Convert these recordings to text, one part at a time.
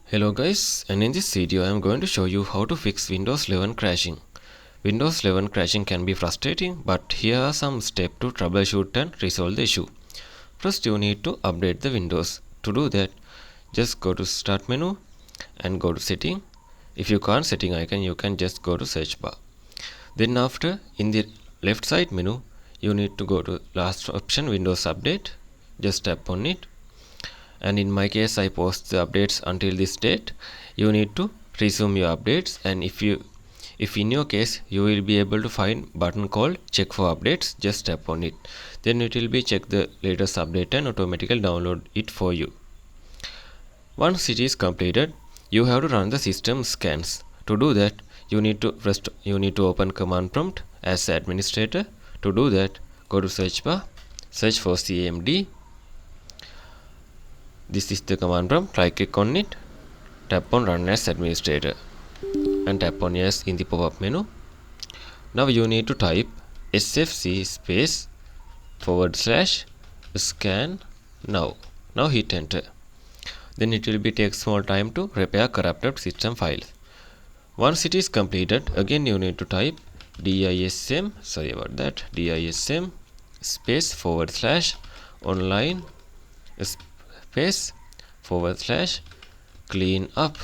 Hello guys, and in this video I am going to show you how to fix Windows 11 crashing. Windows 11 crashing can be frustrating, but here are some steps to troubleshoot and resolve the issue. First, you need to update the Windows. To do that, just go to Start menu and go to Setting. If you can't setting icon, you can just go to Search bar. Then after, in the left side menu, you need to go to last option, Windows Update. Just tap on it. And in my case I post the updates until this date. You need to resume your updates, and if in your case you will be able to find button called check for updates, just tap on it. Then it will be check the latest update and automatically download it for you. Once it is completed, you have to run the system scans. To do that, you need to open command prompt as administrator. To do that, go to search bar, search for cmd. This is the command prompt. Right click on it, tap on run as administrator and tap on yes in the pop-up menu. Now you need to type sfc space / scan now. Now hit enter. Then it will take small time to repair corrupted system files. Once it is completed, again you need to type DISM space / online space / clean up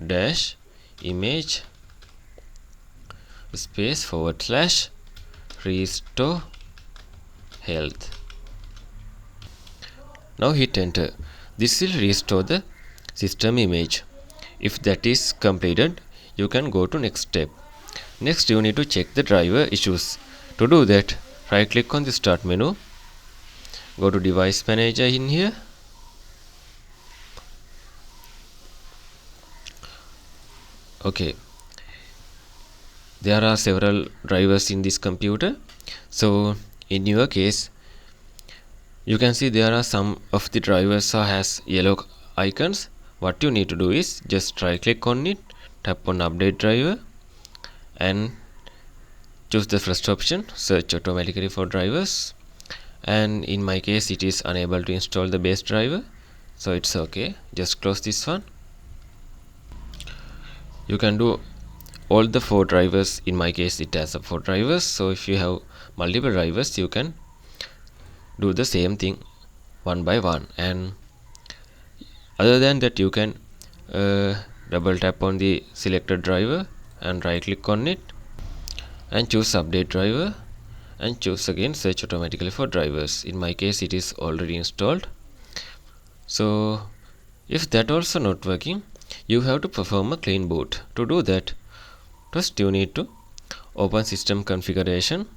dash image space / restore health. Now hit enter. This will restore the system image. If that is completed, you can go to next step. Next, you need to check the driver issues. To do that, right click on the start menu, go to device manager in here. Okay, there are several drivers in this computer. So in your case, you can see there are some of the drivers has yellow icons. What you need to do is just right click on it, tap on update driver and choose the first option, search automatically for drivers. And in my case it is unable to install the base driver, so it's okay. Just close this one. You can do all the 4 drivers. In my case it has 4 drivers, so if you have multiple drivers you can do the same thing one by one. And other than that, you can double tap on the selected driver and right click on it and choose update driver and choose again search automatically for drivers. In my case it is already installed. So if that also not working, you have to perform a clean boot. To do that, first you need to open system configuration.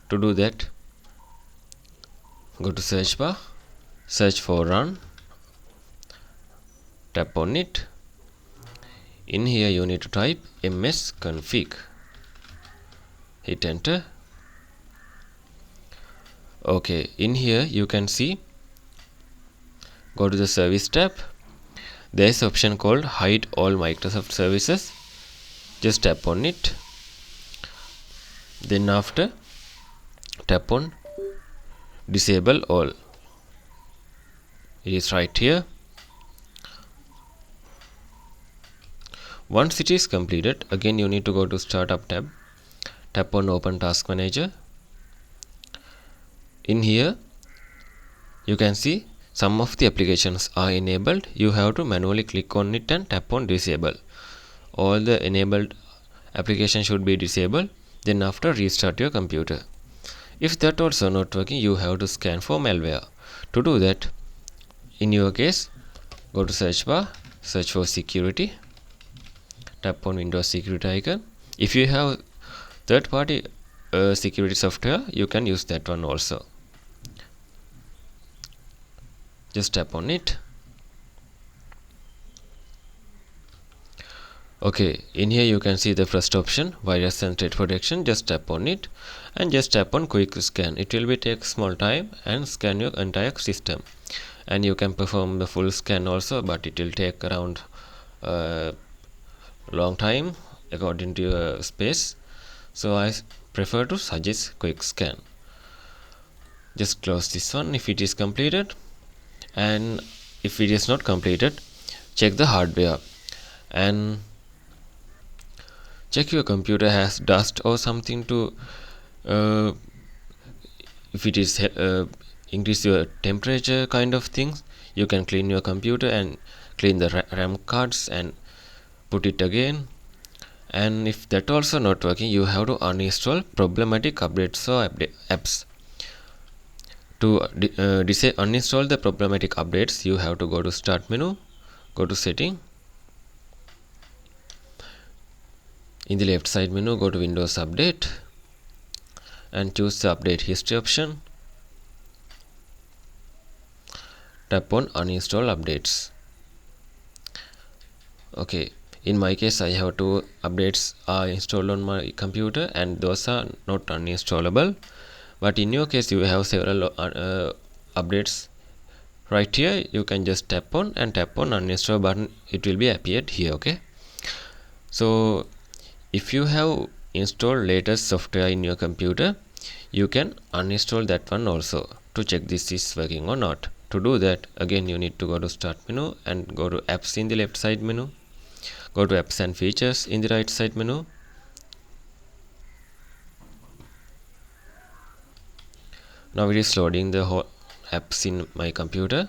To do that, go to search bar, search for run, tap on it. In here you need to type msconfig, hit enter. Okay, in here you can see, go to the service tab. There is option called hide all Microsoft services. Just tap on it. Then after, tap on disable all. It is right here. Once it is completed, again you need to go to startup tab, tap on open task manager. In here you can see some of the applications are enabled. You have to manually click on it and tap on disable. All the enabled applications should be disabled. Then after, restart your computer. If that also not working, you have to scan for malware. To do that, in your case, go to search bar, search for security, tap on Windows security icon. If you have third-party security software, you can use that one also. Just tap on it. Okay, in here you can see the first option, virus and threat protection. Just tap on it and just tap on quick scan. It will take small time and scan your entire system. And you can perform the full scan also, but it will take around long time according to your space. So I prefer to suggest quick scan. Just close this one if it is completed. And if it is not completed, check the hardware and check your computer has dust or something to if it is increase your temperature kind of things. You can clean your computer and clean the RAM cards and put it again. And if that also not working, you have to uninstall problematic updates or apps. To uninstall the problematic updates, you have to go to start menu, go to setting. In the left side menu, go to Windows Update and choose the update history option. Tap on uninstall updates. Okay, in my case I have two updates are installed on my computer and those are not uninstallable, but in your case you have several updates. Right here you can just tap on uninstall button, it will be appeared here. Okay, so if you have installed latest software in your computer, you can uninstall that one also to check this is working or not. To do that, again you need to go to start menu and go to apps in the left side menu, go to apps and features in the right side menu. Now it is loading the whole apps in my computer.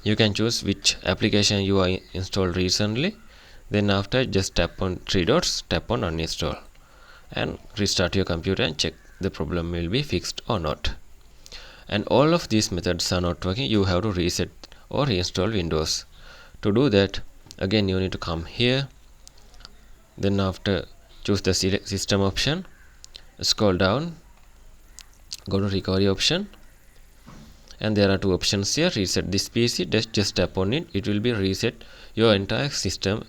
You can choose which application you are installed recently, then after just tap on three dots, tap on uninstall and restart your computer and check the problem will be fixed or not. And all of these methods are not working, you have to reset or reinstall Windows. To do that, again you need to come here, then after choose the system option, scroll down, go to recovery option, and there are two options here. Reset this PC, just tap on it, it will be reset your entire system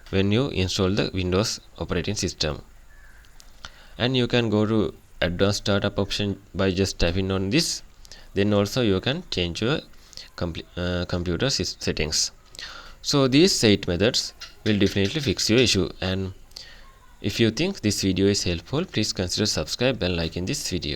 when you install the Windows operating system. And you can go to advanced startup option by just tapping on this. Then also you can change your computer settings. So these 8 methods will definitely fix your issue. And if you think this video is helpful, please consider subscribe and liking this video.